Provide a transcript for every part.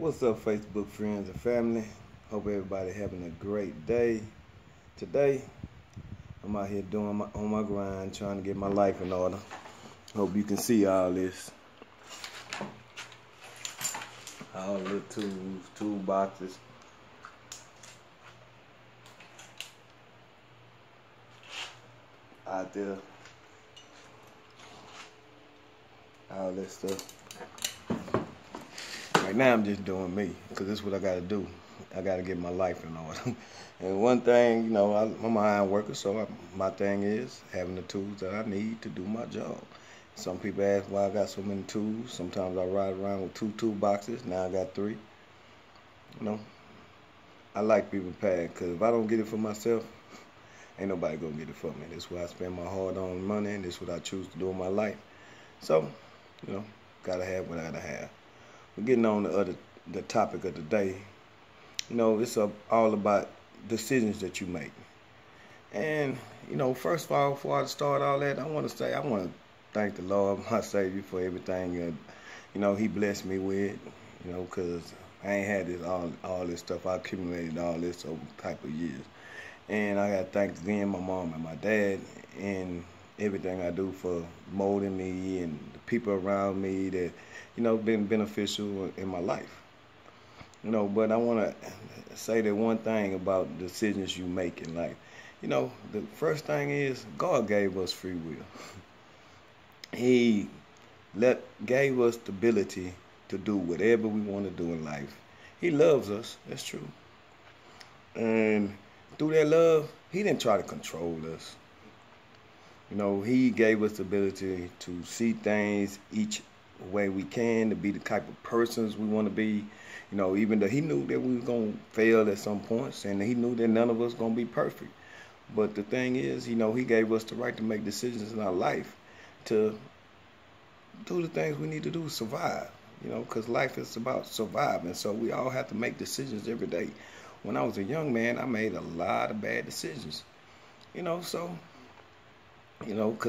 What's up, Facebook friends and family? Hope everybody having a great day. Today, I'm out here on my grind, trying to get my life in order. Hope you can see all this. All the tools, toolboxes. Out there. All this stuff. Right now I'm just doing me, because this is what I got to do. I got to get my life in order. And one thing, I'm an iron worker, so my thing is having the tools that I need to do my job. Some people ask why I got so many tools. Sometimes I ride around with 2 toolboxes. Now I got 3. I like people paying, because if I don't get it for myself, ain't nobody going to get it for me. This is where I spend my hard-earned money, and this is what I choose to do in my life. So, got to have what I got to have. We're getting on the topic of the day. It's all about decisions that you make. And, first of all, before I start all that, I want to thank the Lord, my Savior, for everything that, He blessed me with, because I ain't had all this stuff. I accumulated all this over type of years. And I got to thank again my mom and my dad and everything I do for molding me and the people around me that, been beneficial in my life. But I want to say that one thing about decisions you make in life. The first thing is God gave us free will. He gave us the ability to do whatever we want to do in life. He loves us, that's true. And through that love, He didn't try to control us. He gave us the ability to see things each way we can, to be the type of persons we want to be. Even though He knew that we were going to fail at some points, and He knew that none of us going to be perfect. But the thing is, He gave us the right to make decisions in our life to do the things we need to do to survive. Because life is about surviving. So we all have to make decisions every day. When I was a young man, I made a lot of bad decisions. Because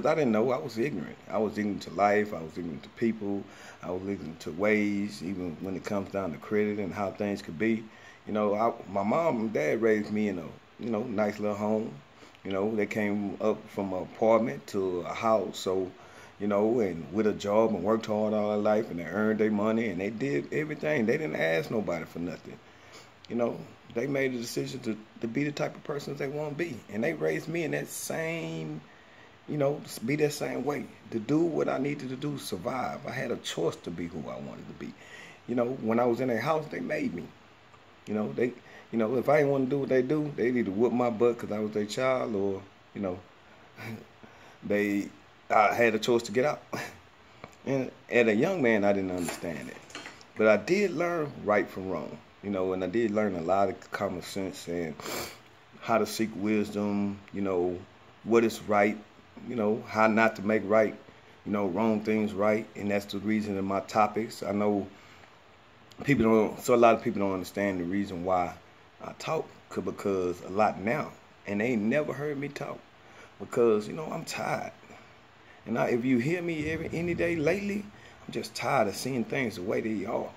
I didn't know. I was ignorant. I was ignorant to life. I was ignorant to people. I was ignorant to ways, even when it comes down to credit and how things could be. My mom and dad raised me in a, nice little home. They came up from an apartment to a house. So, and with a job and worked hard all their life, and they earned their money, and they did everything. They didn't ask nobody for nothing. They made a decision to be the type of persons they want to be. And they raised me in that same be that same way, to do what I needed to do to survive. I had a choice to be who I wanted to be. When I was in their house, they made me. If I didn't want to do what they do, they either whoop my butt because I was their child, or, I had a choice to get out. And as a young man, I didn't understand it. But I did learn right from wrong, and I did learn a lot of common sense and how to seek wisdom, what is right, how not to make right, wrong things right. And that's the reason in my topics. I know a lot of people don't understand the reason why I talk, because a lot now, and they ain't never heard me talk, because, I'm tired. And if you hear me any day lately, I'm just tired of seeing things the way they are.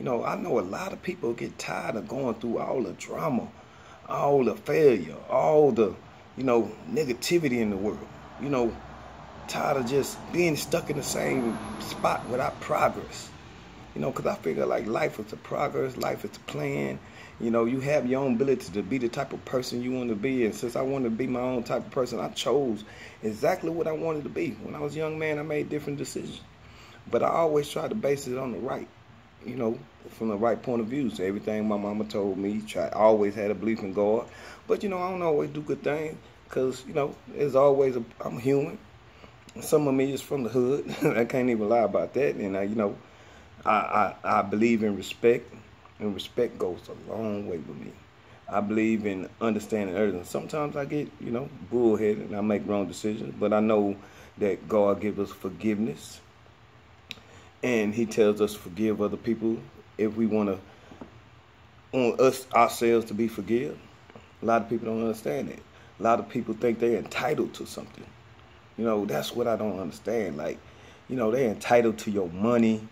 I know a lot of people get tired of going through all the drama, all the failure, all the negativity in the world. Tired of just being stuck in the same spot without progress. Because I figure like life is a progress, life is a plan. You have your own ability to be the type of person you want to be. And since I wanted to be my own type of person, I chose exactly what I wanted to be. When I was a young man, I made different decisions. But I always tried to base it on the right, from the right point of view. So everything my mama told me, I always had a belief in God. But, I don't always do good things. Because, there's always I'm human. Some of me is from the hood. I can't even lie about that. And, I believe in respect. And respect goes a long way with me. I believe in understanding others. Sometimes I get, bullheaded and I make wrong decisions. But I know that God gives us forgiveness. And He tells us to forgive other people if we want ourselves to be forgiven. A lot of people don't understand that. A lot of people think they're entitled to something. That's what I don't understand. Like, they're entitled to your money.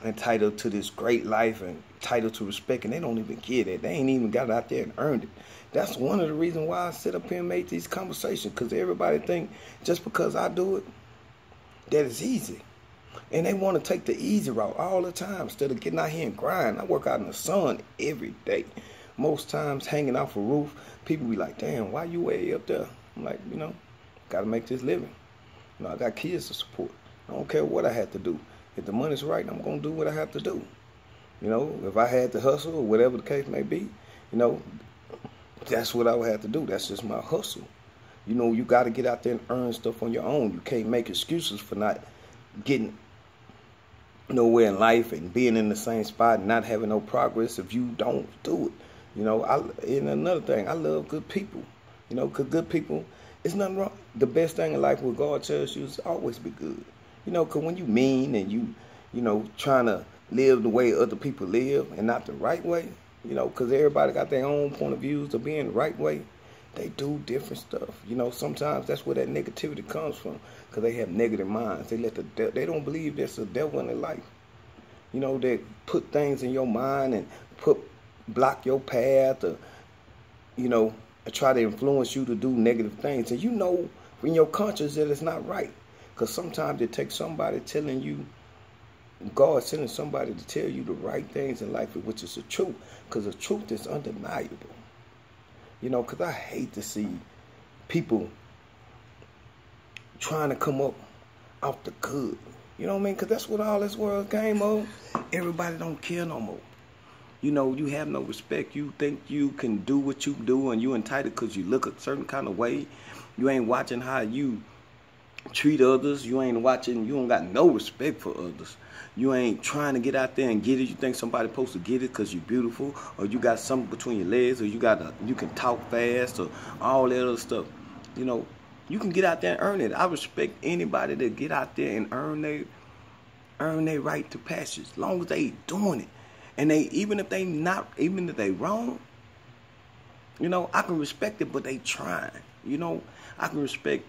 entitled to this great life and entitled to respect, and they don't even get it. They ain't even got it out there and earned it. That's one of the reasons why I sit up here and make these conversations, because everybody think just because I do it, that it's easy. And they want to take the easy route all the time instead of getting out here and grind. I work out in the sun every day. Most times hanging off a roof, people be like, damn, why you way up there? I'm like, got to make this living. I got kids to support. I don't care what I have to do. If the money's right, I'm going to do what I have to do. If I had to hustle or whatever the case may be, that's what I would have to do. That's just my hustle. You got to get out there and earn stuff on your own. You can't make excuses for not getting nowhere in life and being in the same spot and not having no progress if you don't do it. And another thing, I love good people. Because good people, it's nothing wrong. The best thing in life, what God tells you, is always be good. Because when you mean and you trying to live the way other people live and not the right way, because everybody got their own point of views of being the right way, they do different stuff. Sometimes that's where that negativity comes from, because they have negative minds. They don't believe there's a devil in their life. They put things in your mind and block your path, or try to influence you to do negative things, and in your conscience that it's not right. Because sometimes it takes somebody telling you, God sending somebody to tell you the right things in life, which is the truth. Because the truth is undeniable. Because I hate to see people trying to come up off the good. You know what I mean? Because that's what all this world game of. Everybody don't care no more. You have no respect. You think you can do what you do and you entitled because you look a certain kind of way. You ain't watching how you treat others. You don't got no respect for others. You ain't trying to get out there and get it. You think somebody's supposed to get it because you're beautiful, or you got something between your legs, or you can talk fast, or all that other stuff. You can get out there and earn it. I respect anybody that get out there and earn their right to passage, as long as they doing it. And even if they wrong, I can respect it, but they trying. I can respect,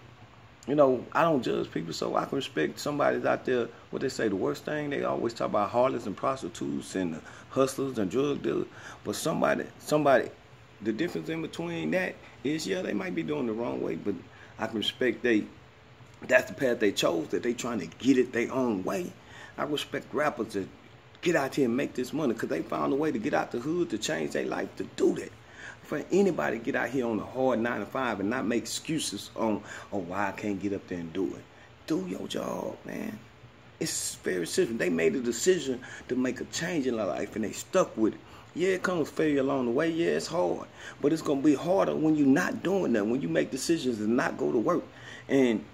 I don't judge people, so I can respect somebody's out there. What they say, the worst thing, they always talk about harlots and prostitutes and hustlers and drug dealers. But somebody, the difference in between that is, yeah, they might be doing the wrong way, but I can respect that's the path they chose, that they trying to get it their own way. I respect rappers that get out here and make this money because they found a way to get out the hood, to change their life, to do that. For anybody to get out here on a hard 9 to 5 and not make excuses on why I can't get up there and do it. Do your job, man. It's very simple. They made a decision to make a change in their life and they stuck with it. Yeah, it comes failure along the way. Yeah, it's hard. But it's going to be harder when you're not doing that, when you make decisions to not go to work. And,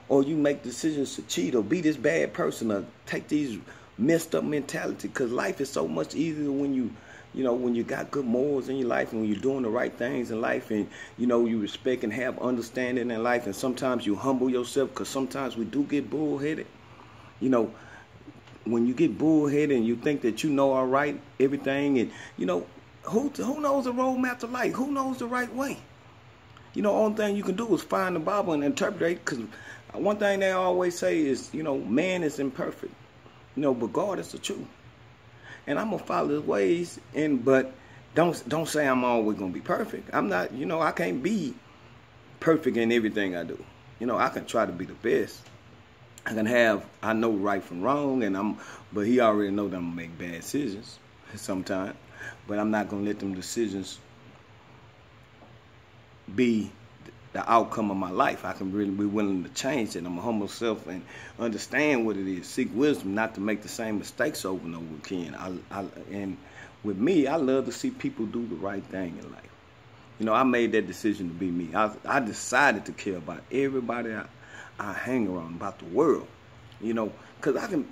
or you make decisions to cheat or be this bad person or take these messed up mentality, because life is so much easier when you got good morals in your life and when you're doing the right things in life, and you respect and have understanding in life, and sometimes you humble yourself, because sometimes we do get bullheaded. When you get bullheaded and you think that all right everything, and who knows the roadmap to life? Who knows the right way? Only thing you can do is find the Bible and interpret it, because one thing they always say is man is imperfect. But God is the truth. And I'm going to follow his ways, but don't say I'm always going to be perfect. I'm not, I can't be perfect in everything I do. I can try to be the best. I know right from wrong, but he already know that I'm going to make bad decisions sometimes. But I'm not going to let them decisions be the outcome of my life. I can really be willing to change it. I'm a humble self and understand what it is. Seek wisdom not to make the same mistakes over and over again. And with me, I love to see people do the right thing in life. I made that decision to be me. I decided to care about everybody I hang around, about the world. Because I can,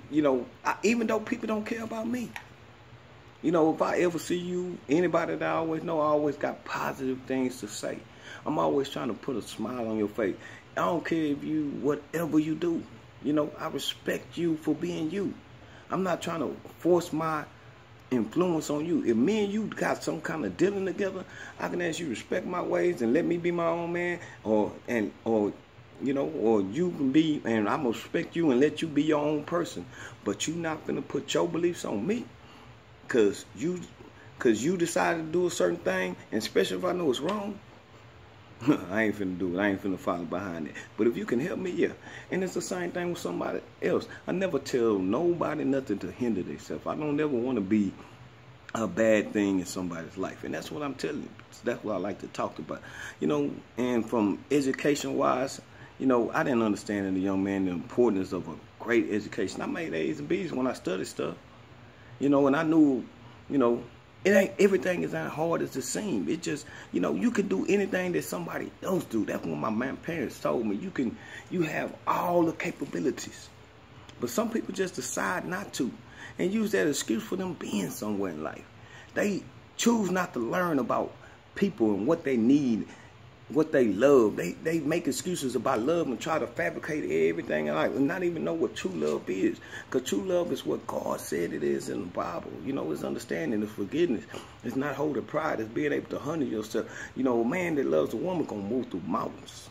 even though people don't care about me. If I ever see you, anybody that I always know, I always got positive things to say. I'm always trying to put a smile on your face. I don't care whatever you do. I respect you for being you. I'm not trying to force my influence on you. If me and you got some kind of dealing together, I can ask you to respect my ways and let me be my own man, or you know, or you can be, and I'm going to respect you and let you be your own person. But you not going to put your beliefs on me because you decided to do a certain thing, and especially if I know it's wrong, I ain't finna do it. I ain't finna follow behind it. But if you can help me, yeah. And it's the same thing with somebody else. I never tell nobody nothing to hinder themselves. I don't ever want to be a bad thing in somebody's life. And that's what I'm telling you. That's what I like to talk about. You know, and from education-wise, you know, I didn't understand as a young man the importance of a great education. I made A's and B's when I studied stuff. You know, and I knew, you know, it ain't, everything is not hard as it seems. It just, you know, you can do anything that somebody else do. That's what my parents told me. You have all the capabilities. But some people just decide not to and use that excuse for them being somewhere in life. They choose not to learn about people and what they need, what they love. They make excuses about love and try to fabricate everything in life and not even know what true love is. Because true love is what God said it is in the Bible. You know, it's understanding, it's forgiveness. It's not holding pride. It's being able to handle yourself. You know, a man that loves a woman gonna move through mountains.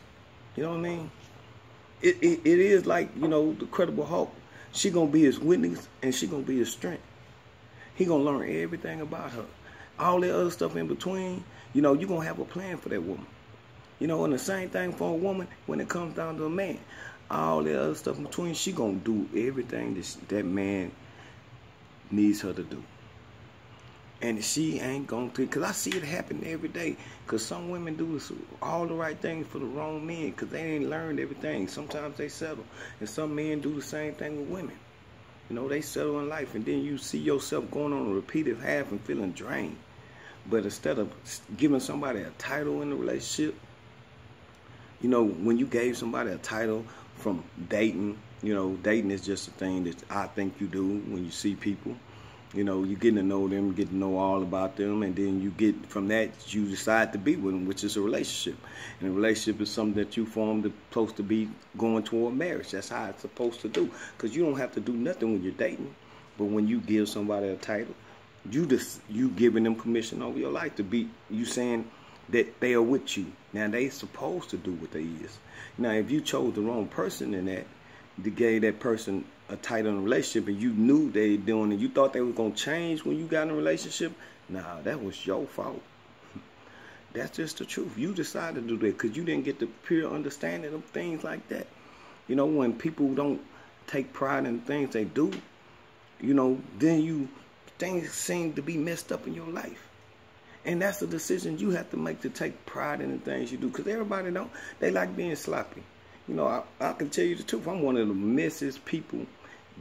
You know what I mean? It is like, you know, the Incredible Hulk. She gonna be his witness and she gonna be his strength. He gonna learn everything about her. All that other stuff in between, you know, you're gonna have a plan for that woman. You know, and the same thing for a woman when it comes down to a man. All the other stuff in between, she gonna do everything that man needs her to do. And she ain't gonna do, because I see it happen every day. Because some women do all the right things for the wrong men because they ain't learned everything. Sometimes they settle. And some men do the same thing with women. You know, they settle in life and then you see yourself going on a repeated half and feeling drained. But instead of giving somebody a title in the relationship, you know, when you gave somebody a title from dating, you know, dating is just a thing that I think you do when you see people. You know, you're getting to know them, get to know all about them, and then you get from that, you decide to be with them, which is a relationship. And a relationship is something that you formed supposed to be going toward marriage. That's how it's supposed to do. Because you don't have to do nothing when you're dating. But when you give somebody a title, you giving them permission over your life to be, you saying that they are with you. Now, they supposed to do what they is. Now, if you chose the wrong person in that, they gave that person a title in a relationship and you knew they were doing it, you thought they were going to change when you got in a relationship, nah, that was your fault. That's just the truth. You decided to do that because you didn't get the pure understanding of things like that. You know, when people don't take pride in the things they do, you know, then things seem to be messed up in your life. And that's the decision you have to make to take pride in the things you do. Because everybody don't. They like being sloppy. You know, I can tell you the truth. I'm one of the messiest people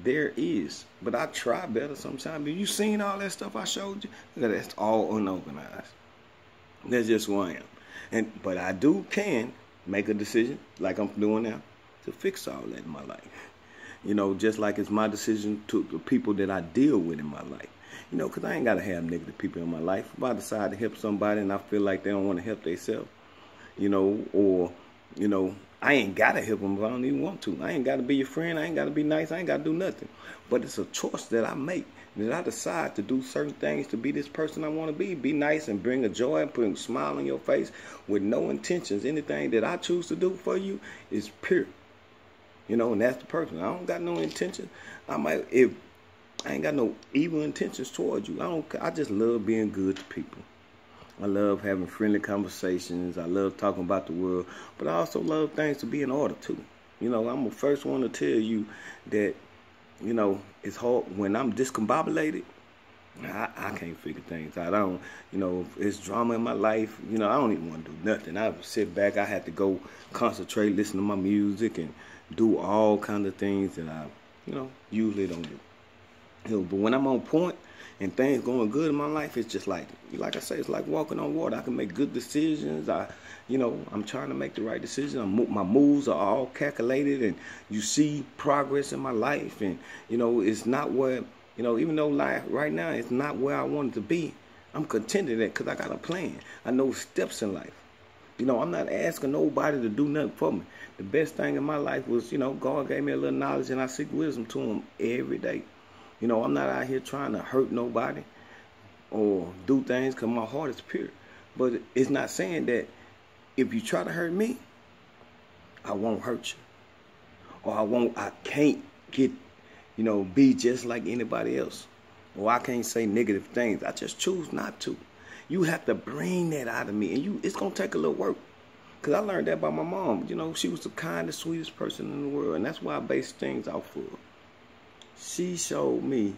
there is. But I try better sometimes. Have you seen all that stuff I showed you? Look at that. That's all unorganized. That's just who I am. But I can make a decision, like I'm doing now, to fix all that in my life. You know, just like it's my decision to the people that I deal with in my life. You know, because I ain't got to have negative people in my life. If I decide to help somebody and I feel like they don't want to help themselves, you know, or, you know, I ain't got to help them if I don't even want to. I ain't got to be your friend. I ain't got to be nice. I ain't got to do nothing. But it's a choice that I make, that I decide to do certain things to be this person I want to be. Be nice and bring a joy and put a smile on your face with no intentions. Anything that I choose to do for you is pure. You know, and that's the person. I don't got no intention. I ain't got no evil intentions towards you. I just love being good to people. I love having friendly conversations. I love talking about the world. But I also love things to be in order, too. You know, I'm the first one to tell you that, you know, it's hard. When I'm discombobulated, I can't figure things out. I don't, you know, if it's drama in my life, you know, I don't even want to do nothing. I sit back. I have to go concentrate, listen to my music, and do all kinds of things that I, you know, usually don't do. You know, but when I'm on point and things going good in my life, it's just like I say, it's like walking on water. I can make good decisions. You know, I'm trying to make the right decisions. My moves are all calculated, and you see progress in my life. And, you know, it's not where, you know, even though life right now it's not where I wanted to be, I'm content in that because I got a plan. I know steps in life. You know, I'm not asking nobody to do nothing for me. The best thing in my life was, you know, God gave me a little knowledge, and I seek wisdom to him every day. You know, I'm not out here trying to hurt nobody or do things because my heart is pure. But it's not saying that if you try to hurt me, I won't hurt you. Or I can't get, be just like anybody else. Or I can't say negative things. I just choose not to. You have to bring that out of me. And it's going to take a little work. Because I learned that by my mom. She was the kindest, sweetest person in the world. And that's why I base things off of her. She showed me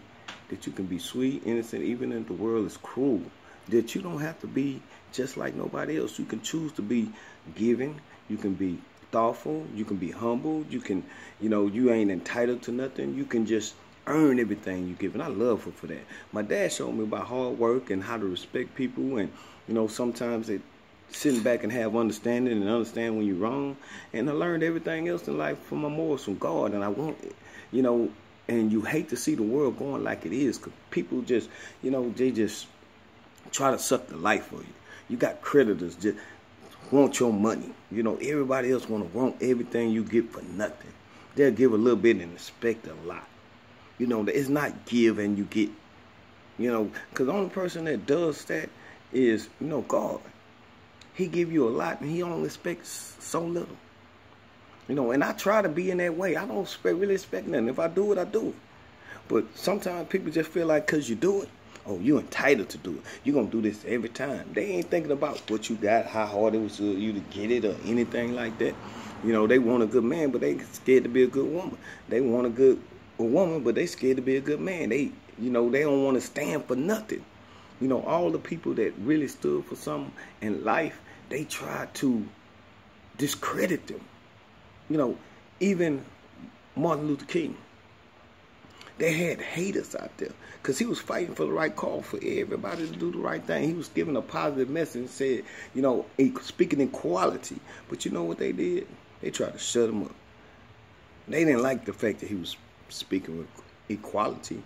that you can be sweet, innocent, even if the world is cruel. That you don't have to be just like nobody else. You can choose to be giving. You can be thoughtful. You can be humble. You can, you ain't entitled to nothing. You can just earn everything you give. And I love her for that. My dad showed me about hard work and how to respect people. And, sometimes sitting back and have understanding and understand when you're wrong. And I learned everything else in life from my morals from God. And I want, and you hate to see the world going like it is, because people just, they just try to suck the life for you. You got creditors just want your money. Everybody else want everything you get for nothing. They'll give a little bit and expect a lot. It's not give and you get, because the only person that does that is, God. He give you a lot and he only expects so little. And I try to be in that way. I don't really expect nothing. If I do it, I do it. But sometimes people just feel like because you do it, oh, you're entitled to do it. You're going to do this every time. They ain't thinking about what you got, how hard it was for you to get it or anything like that. They want a good man, but they scared to be a good woman. They want a woman, but they scared to be a good man. They don't want to stand for nothing. All the people that really stood for something in life, they try to discredit them. Even Martin Luther King, they had haters out there because he was fighting for the right cause for everybody to do the right thing. He was giving a positive message and said, speaking equality. But you know what they did? They tried to shut him up. They didn't like the fact that he was speaking with equality,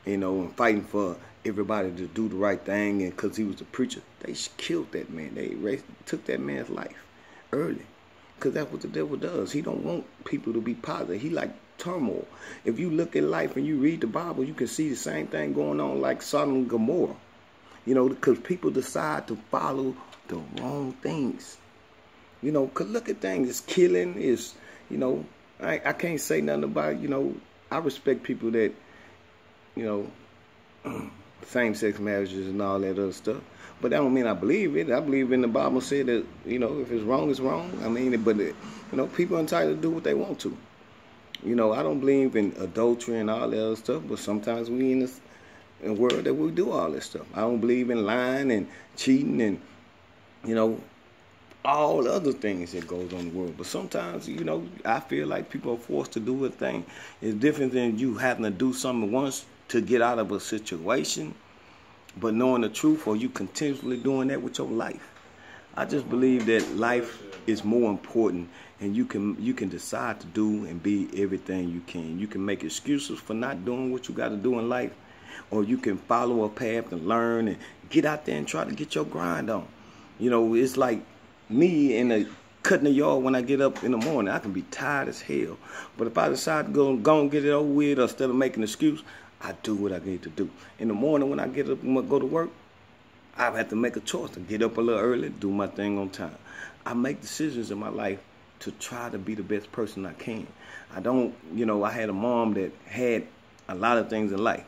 and fighting for everybody to do the right thing, and because he was a preacher, they killed that man. They took that man's life early, because that's what the devil does. He don't want people to be positive. He like turmoil. If you look at life and you read the Bible, you can see the same thing going on like Sodom and Gomorrah, because people decide to follow the wrong things. Because look at things. It's killing. It's, I can't say nothing about, I respect people that, same-sex marriages and all that other stuff. But that don't mean I believe it. I believe in the Bible said that, if it's wrong, it's wrong. I mean, but, people are entitled to do what they want to. I don't believe in adultery and all that other stuff, but sometimes we in a world that we do all this stuff. I don't believe in lying and cheating and, all the other things that goes on in the world. But sometimes, I feel like people are forced to do a thing. It's different than you having to do something once to get out of a situation, but knowing the truth, or you continuously doing that with your life. I just believe that life is more important, and you can decide to do and be everything you can. You can make excuses for not doing what you got to do in life, or you can follow a path and learn and get out there and try to get your grind on. It's like me cutting the yard when I get up in the morning. I can be tired as hell, but if I decide to go and get it over with, instead of making an excuse, I do what I need to do. In the morning when I get up and go to work, I have to make a choice to get up a little early, do my thing on time. I make decisions in my life to try to be the best person I can. I don't, I had a mom that had a lot of things in life.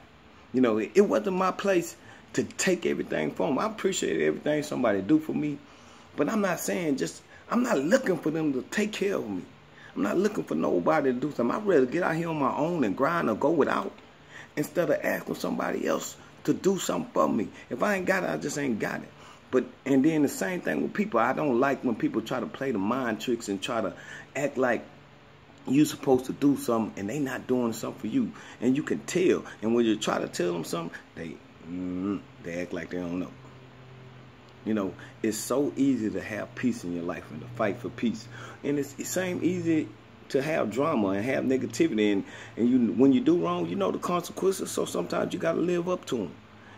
It wasn't my place to take everything from them. I appreciate everything somebody do for me, but I'm not saying I'm not looking for them to take care of me. I'm not looking for nobody to do something. I'd rather get out here on my own and grind or go without, instead of asking somebody else to do something for me. If I ain't got it, I just ain't got it. And then the same thing with people. I don't like when people try to play the mind tricks and try to act like you supposed to do something and they not doing something for you. And you can tell. And when you try to tell them something, they act like they don't know. It's so easy to have peace in your life and to fight for peace. And it's the same easy to have drama and have negativity, and when you do wrong, the consequences, so sometimes you got to live up to them,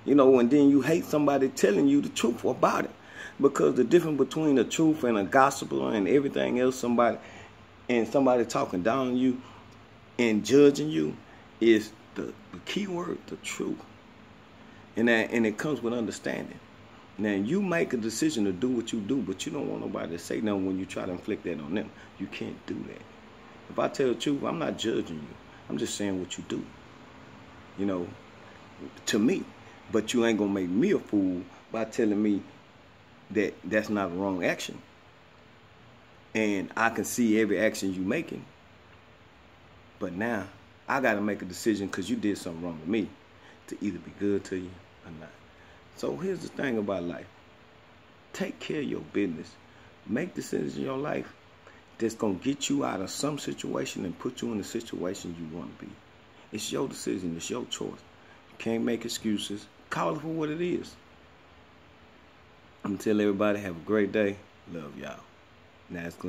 and then you hate somebody telling you the truth about it, because the difference between the truth and a gospel and everything else, somebody talking down on you and judging you, is the key word, the truth, and it comes with understanding. Now, you make a decision to do what you do, but you don't want nobody to say nothing when you try to inflict that on them. You can't do that. If I tell the truth, I'm not judging you. I'm just saying what you do, you know, to me. But you ain't going to make me a fool by telling me that that's not a wrong action. And I can see every action you making. But now, I got to make a decision because you did something wrong to me to either be good to you or not. So here's the thing about life. Take care of your business. Make decisions in your life that's going to get you out of some situation and put you in the situation you want to be. It's your decision. It's your choice. You can't make excuses. Call it for what it is. I'm going to tell everybody, have a great day. Love y'all. Now it's going